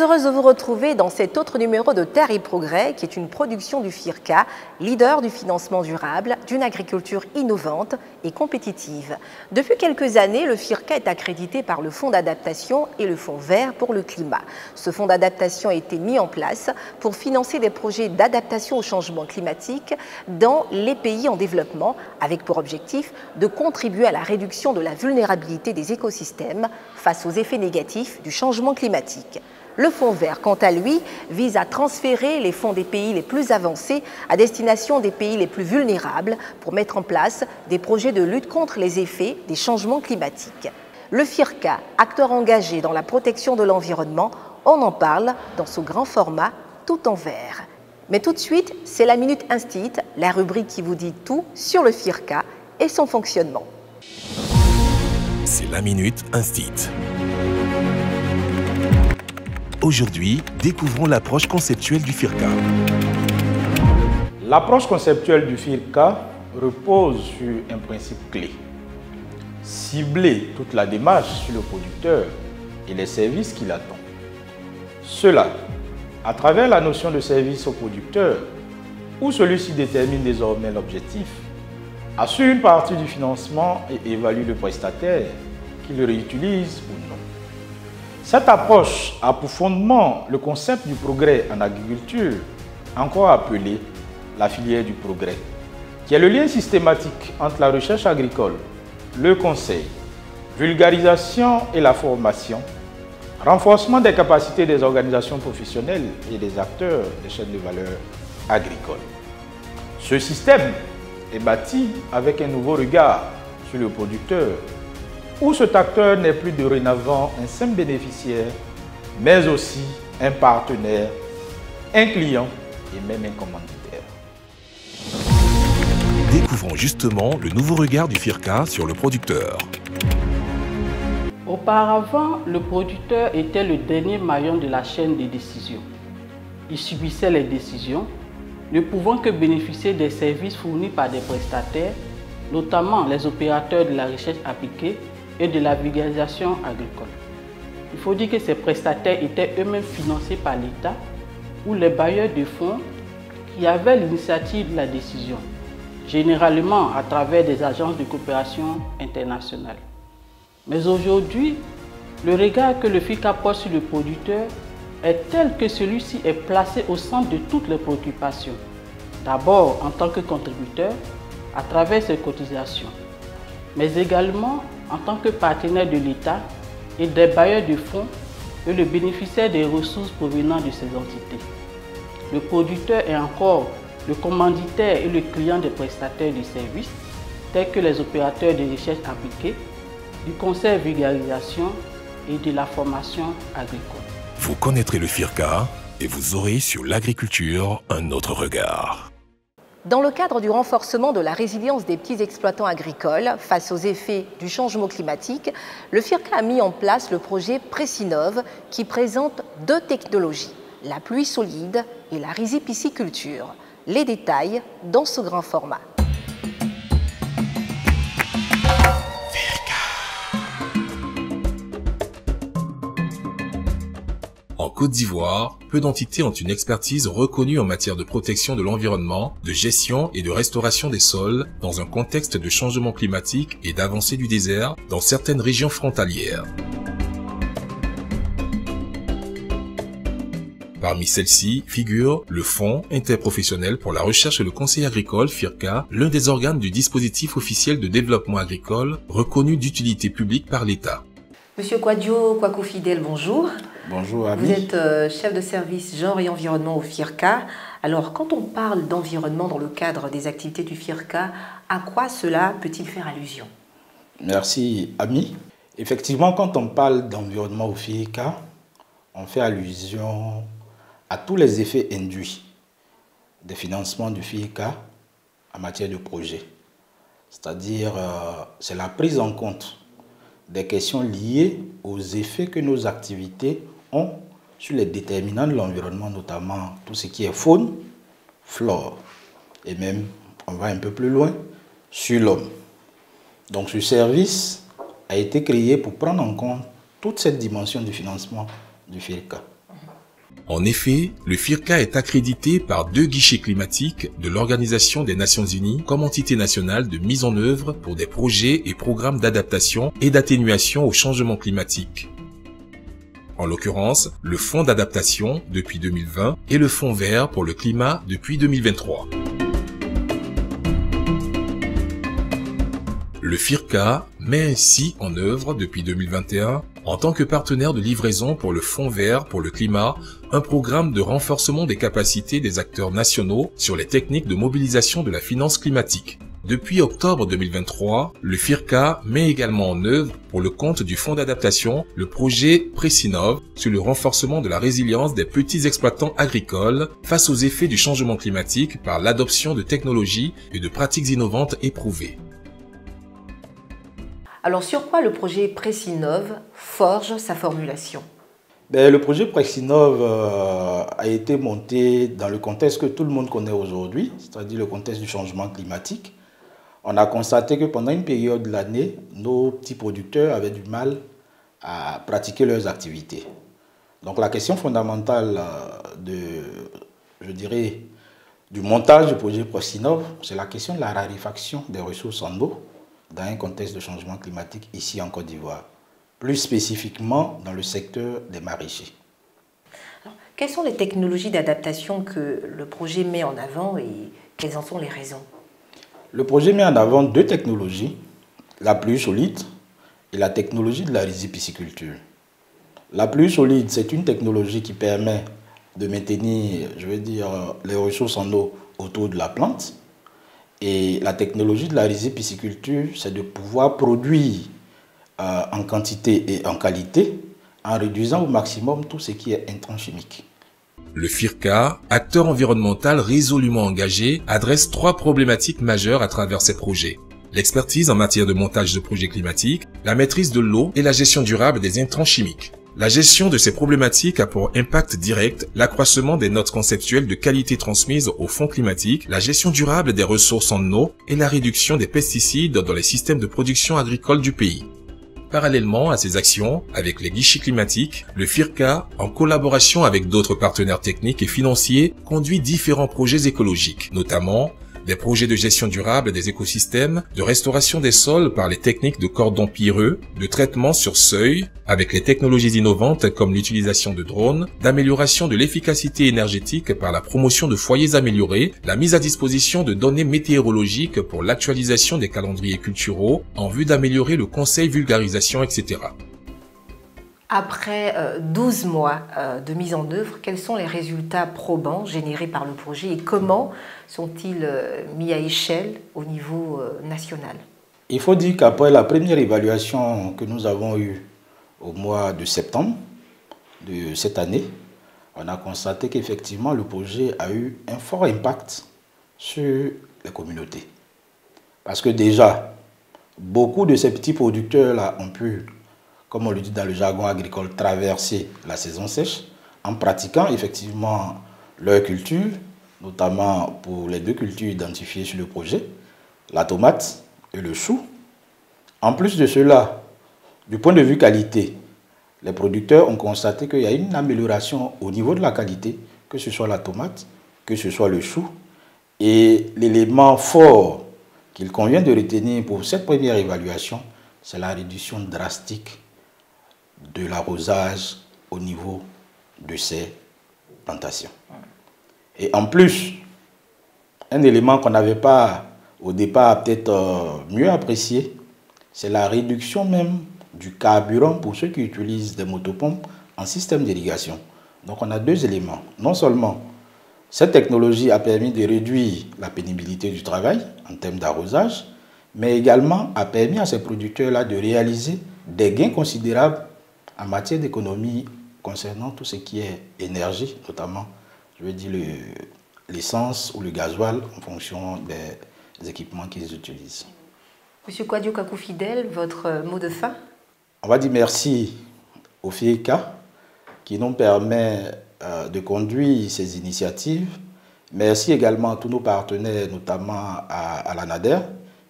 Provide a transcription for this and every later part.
heureuse de vous retrouver dans cet autre numéro de Terre et Progrès, qui est une production du FIRCA, leader du financement durable, d'une agriculture innovante et compétitive. Depuis quelques années, le FIRCA est accrédité par le Fonds d'adaptation et le Fonds vert pour le climat. Ce fonds d'adaptation a été mis en place pour financer des projets d'adaptation au changement climatique dans les pays en développement, avec pour objectif de contribuer à la réduction de la vulnérabilité des écosystèmes face aux effets négatifs du changement climatique. Le Fonds vert, quant à lui, vise à transférer les fonds des pays les plus avancés à destination des pays les plus vulnérables pour mettre en place des projets de lutte contre les effets des changements climatiques. Le FIRCA, acteur engagé dans la protection de l'environnement, on en parle dans ce grand format tout en vert. Mais tout de suite, c'est la Minute Instit, la rubrique qui vous dit tout sur le FIRCA et son fonctionnement. C'est la Minute Instit. Aujourd'hui, découvrons l'approche conceptuelle du FIRCA. L'approche conceptuelle du FIRCA repose sur un principe clé. Cibler toute la démarche sur le producteur et les services qu'il attend. Cela, à travers la notion de service au producteur, où celui-ci détermine désormais l'objectif, assure une partie du financement et évalue le prestataire qui le réutilise ou non. Cette approche a pour fondement le concept du progrès en agriculture, encore appelé la filière du progrès, qui est le lien systématique entre la recherche agricole, le conseil, vulgarisation et la formation, renforcement des capacités des organisations professionnelles et des acteurs des chaînes de valeur agricoles. Ce système est bâti avec un nouveau regard sur le producteur, où cet acteur n'est plus dorénavant un simple bénéficiaire, mais aussi un partenaire, un client et même un commanditaire. Découvrons justement le nouveau regard du FIRCA sur le producteur. Auparavant, le producteur était le dernier maillon de la chaîne des décisions. Il subissait les décisions, ne pouvant que bénéficier des services fournis par des prestataires, notamment les opérateurs de la recherche appliquée et de la vulgarisation agricole. Il faut dire que ces prestataires étaient eux-mêmes financés par l'État ou les bailleurs de fonds qui avaient l'initiative de la décision, généralement à travers des agences de coopération internationale. Mais aujourd'hui, le regard que le FIRCA porte sur le producteur est tel que celui-ci est placé au centre de toutes les préoccupations. D'abord en tant que contributeur, à travers ses cotisations, mais également en tant que partenaire de l'État et des bailleurs de fonds et le bénéficiaire des ressources provenant de ces entités. Le producteur est encore le commanditaire et le client des prestataires de services, tels que les opérateurs de recherche appliquée, du conseil vulgarisation et de la formation agricole. Vous connaîtrez le FIRCA et vous aurez sur l'agriculture un autre regard. Dans le cadre du renforcement de la résilience des petits exploitants agricoles face aux effets du changement climatique, le FIRCA a mis en place le projet Précinov qui présente deux technologies, la pluie solide et la rizipisciculture. Les détails dans ce grand format. En Côte d'Ivoire, peu d'entités ont une expertise reconnue en matière de protection de l'environnement, de gestion et de restauration des sols dans un contexte de changement climatique et d'avancée du désert dans certaines régions frontalières. Parmi celles-ci figure le Fonds interprofessionnel pour la recherche et le conseil agricole, FIRCA, l'un des organes du dispositif officiel de développement agricole reconnu d'utilité publique par l'État. Monsieur Kouadio Kwakou-Fidèle, bonjour. Bonjour Ami. Vous êtes chef de service genre et environnement au FIRCA. Alors, quand on parle d'environnement dans le cadre des activités du FIRCA, à quoi cela peut-il faire allusion? Merci Ami. Effectivement, quand on parle d'environnement au FIRCA, on fait allusion à tous les effets induits des financements du FIRCA en matière de projet. C'est-à-dire, c'est la prise en compte des questions liées aux effets que nos activités ont sur les déterminants de l'environnement, notamment tout ce qui est faune, flore, et même, on va un peu plus loin, sur l'homme. Donc ce service a été créé pour prendre en compte toute cette dimension du financement du FIRCA. En effet, le FIRCA est accrédité par 2 guichets climatiques de l'Organisation des Nations Unies comme entité nationale de mise en œuvre pour des projets et programmes d'adaptation et d'atténuation au changement climatique. En l'occurrence, le Fonds d'adaptation depuis 2020 et le Fonds vert pour le climat depuis 2023. Le FIRCA met ainsi en œuvre depuis 2021, en tant que partenaire de livraison pour le Fonds vert pour le climat, un programme de renforcement des capacités des acteurs nationaux sur les techniques de mobilisation de la finance climatique. Depuis octobre 2023, le FIRCA met également en œuvre, pour le compte du Fonds d'adaptation, le projet Précinov sur le renforcement de la résilience des petits exploitants agricoles face aux effets du changement climatique par l'adoption de technologies et de pratiques innovantes éprouvées. Alors, sur quoi le projet Précinov forge sa formulation? Le projet Précinov a été monté dans le contexte que tout le monde connaît aujourd'hui, c'est-à-dire le contexte du changement climatique. On a constaté que pendant une période de l'année, nos petits producteurs avaient du mal à pratiquer leurs activités. Donc la question fondamentale du montage du projet Précinov, c'est la question de la raréfaction des ressources en eau dans un contexte de changement climatique ici en Côte d'Ivoire, plus spécifiquement dans le secteur des maraîchers. Alors, quelles sont les technologies d'adaptation que le projet met en avant et quelles en sont les raisons? Le projet met en avant 2 technologies, la plus solide et la technologie de la rizipisciculture. La plus solide, c'est une technologie qui permet de maintenir, les ressources en eau autour de la plante. Et la technologie de la rizipisciculture, c'est de pouvoir produire en quantité et en qualité en réduisant au maximum tout ce qui est intrants chimiques. Le FIRCA, acteur environnemental résolument engagé, adresse 3 problématiques majeures à travers ses projets. L'expertise en matière de montage de projets climatiques, la maîtrise de l'eau et la gestion durable des intrants chimiques. La gestion de ces problématiques a pour impact direct l'accroissement des notes conceptuelles de qualité transmises au fonds climatique, la gestion durable des ressources en eau et la réduction des pesticides dans les systèmes de production agricole du pays. Parallèlement à ces actions, avec les guichets climatiques, le FIRCA, en collaboration avec d'autres partenaires techniques et financiers, conduit différents projets écologiques, notamment des projets de gestion durable des écosystèmes, de restauration des sols par les techniques de cordon pierreux, de traitement sur seuil, avec les technologies innovantes comme l'utilisation de drones, d'amélioration de l'efficacité énergétique par la promotion de foyers améliorés, la mise à disposition de données météorologiques pour l'actualisation des calendriers culturaux en vue d'améliorer le conseil vulgarisation, etc. Après 12 mois de mise en œuvre, quels sont les résultats probants générés par le projet et comment sont-ils mis à échelle au niveau national? Il faut dire qu'après la première évaluation que nous avons eue au mois de septembre de cette année, on a constaté qu'effectivement le projet a eu un fort impact sur les communautés. Parce que déjà, beaucoup de ces petits producteurs-là ont pu, comme on le dit dans le jargon agricole, traverser la saison sèche en pratiquant effectivement leur culture, notamment pour les 2 cultures identifiées sur le projet, la tomate et le chou. En plus de cela, du point de vue qualité, les producteurs ont constaté qu'il y a une amélioration au niveau de la qualité, que ce soit la tomate, que ce soit le chou. Et l'élément fort qu'il convient de retenir pour cette première évaluation, c'est la réduction drastique de l'arrosage au niveau de ces plantations. Et en plus, un élément qu'on n'avait pas au départ peut-être mieux apprécié, c'est la réduction même du carburant pour ceux qui utilisent des motopompes en système d'irrigation. Donc on a 2 éléments. Non seulement cette technologie a permis de réduire la pénibilité du travail en termes d'arrosage, mais également a permis à ces producteurs-là de réaliser des gains considérables en matière d'économie concernant tout ce qui est énergie, notamment, l'essence ou le gasoil en fonction des équipements qu'ils utilisent. Monsieur Kouadio Kakou Fidèle, votre mot de fin? On va dire merci au FIRCA qui nous permet de conduire ces initiatives. Merci également à tous nos partenaires, notamment à l'ANADER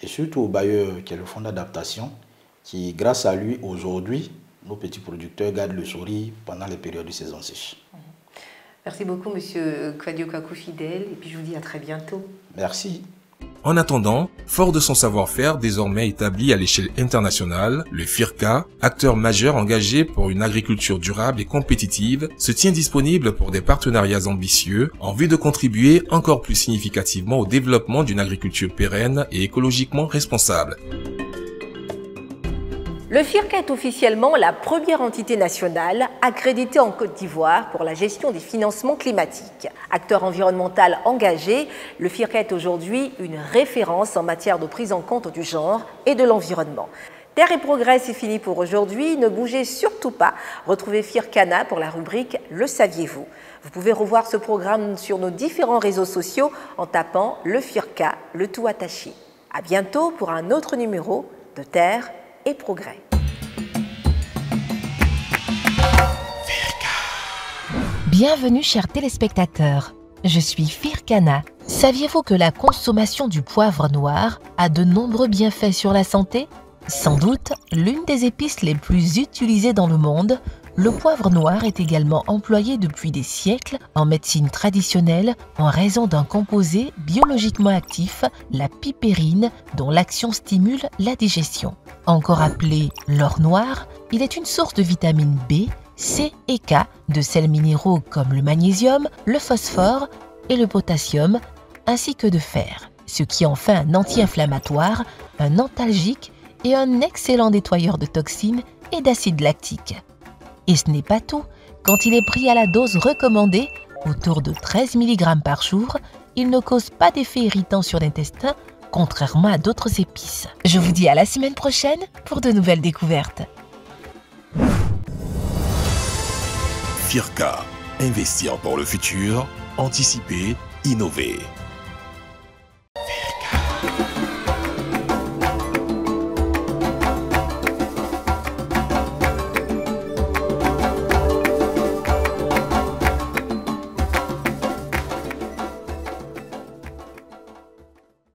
et surtout au bailleur qui est le Fonds d'adaptation qui, grâce à lui, aujourd'hui, nos petits producteurs gardent le sourire pendant les périodes de saison sèche. Merci beaucoup, Monsieur Kwadio Kakou Fidèle, et puis je vous dis à très bientôt. Merci. En attendant, fort de son savoir-faire désormais établi à l'échelle internationale, le FIRCA, acteur majeur engagé pour une agriculture durable et compétitive, se tient disponible pour des partenariats ambitieux en vue de contribuer encore plus significativement au développement d'une agriculture pérenne et écologiquement responsable. Le FIRCA est officiellement la première entité nationale accréditée en Côte d'Ivoire pour la gestion des financements climatiques. Acteur environnemental engagé, le FIRCA est aujourd'hui une référence en matière de prise en compte du genre et de l'environnement. Terre et Progrès, c'est fini pour aujourd'hui. Ne bougez surtout pas. Retrouvez FIRCANA pour la rubrique « Le saviez-vous ». Vous pouvez revoir ce programme sur nos différents réseaux sociaux en tapant le FIRCA, le tout attaché. À bientôt pour un autre numéro de Terre et Progrès. Bienvenue chers téléspectateurs, je suis FIRCANA. Saviez-vous que la consommation du poivre noir a de nombreux bienfaits sur la santé? Sans doute, l'une des épices les plus utilisées dans le monde, le poivre noir est également employé depuis des siècles en médecine traditionnelle en raison d'un composé biologiquement actif, la pipérine, dont l'action stimule la digestion. Encore appelé l'or noir, il est une source de vitamine B, C et K, de sels minéraux comme le magnésium, le phosphore et le potassium, ainsi que de fer, ce qui en fait un anti-inflammatoire, un antalgique et un excellent nettoyeur de toxines et d'acide lactique. Et ce n'est pas tout, quand il est pris à la dose recommandée, autour de 13 mg par jour, il ne cause pas d'effet irritant sur l'intestin, contrairement à d'autres épices. Je vous dis à la semaine prochaine pour de nouvelles découvertes. FIRCA, investir pour le futur, anticiper, innover.